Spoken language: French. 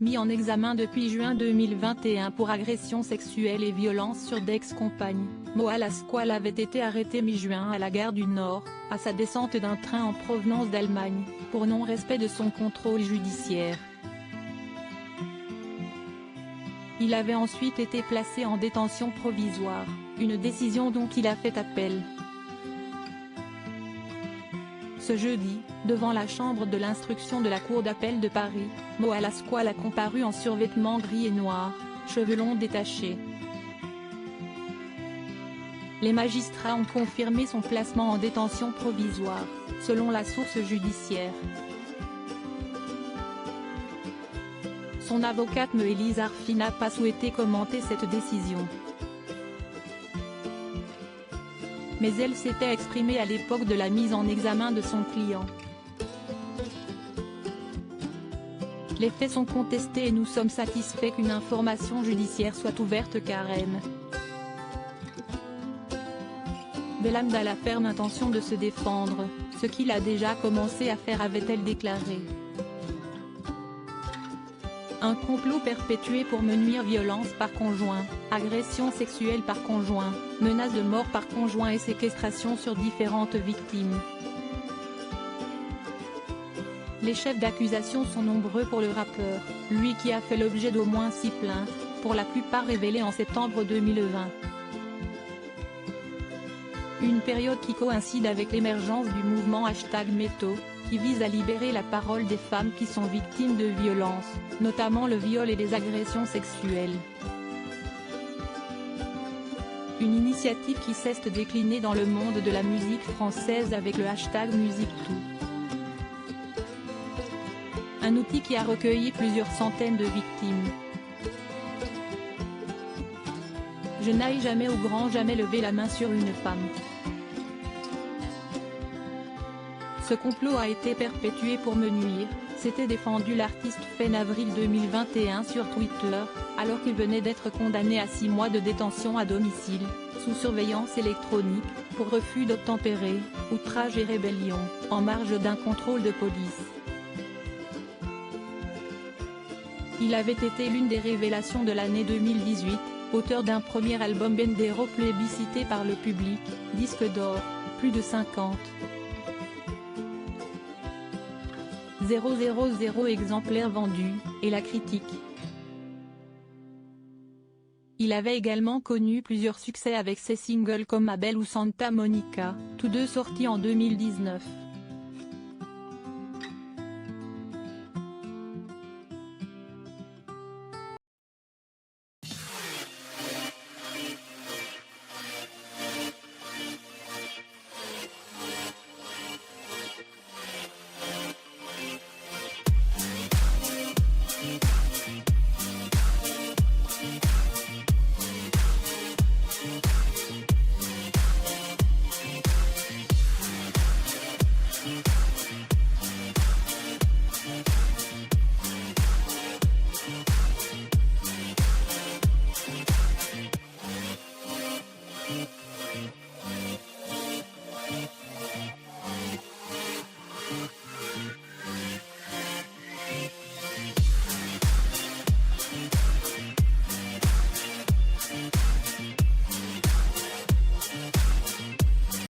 Mis en examen depuis juin 2021 pour agression sexuelle et violence sur d'ex-compagnes, Moa Lasquale avait été arrêté mi-juin à la gare du Nord, à sa descente d'un train en provenance d'Allemagne, pour non-respect de son contrôle judiciaire. Il avait ensuite été placé en détention provisoire, une décision dont il a fait appel. Ce jeudi, devant la chambre de l'instruction de la Cour d'appel de Paris, Moa Lasquale a comparu en survêtement gris et noir, cheveux longs détachés. Les magistrats ont confirmé son placement en détention provisoire, selon la source judiciaire. Son avocate Maëlys Arfi n'a pas souhaité commenter cette décision. Mais elle s'était exprimée à l'époque de la mise en examen de son client. Les faits sont contestés et nous sommes satisfaits qu'une information judiciaire soit ouverte car M. Belhamd a la ferme intention de se défendre, ce qu'il a déjà commencé à faire, avait-elle déclaré. Un complot perpétué pour me nuire, violence par conjoint, agression sexuelle par conjoint, menace de mort par conjoint et séquestration sur différentes victimes. Les chefs d'accusation sont nombreux pour le rappeur, lui qui a fait l'objet d'au moins 6 plaintes, pour la plupart révélées en septembre 2020. Une période qui coïncide avec l'émergence du mouvement #MeToo, qui vise à libérer la parole des femmes qui sont victimes de violences, notamment le viol et les agressions sexuelles. Une initiative qui s'est déclinée dans le monde de la musique française avec le #MusiqueToo. Un outil qui a recueilli plusieurs centaines de victimes. Je n'aille jamais au grand jamais lever la main sur une femme. Ce complot a été perpétué pour me nuire, s'était défendu l'artiste fin avril 2021 sur Twitter, alors qu'il venait d'être condamné à 6 mois de détention à domicile, sous surveillance électronique, pour refus d'obtempérer, outrage et rébellion, en marge d'un contrôle de police. Il avait été l'une des révélations de l'année 2018, auteur d'un premier album Bendero plébiscité par le public, disque d'or, plus de 50 000 exemplaires vendus, et la critique. Il avait également connu plusieurs succès avec ses singles comme Ma Belle ou Santa Monica, tous deux sortis en 2019.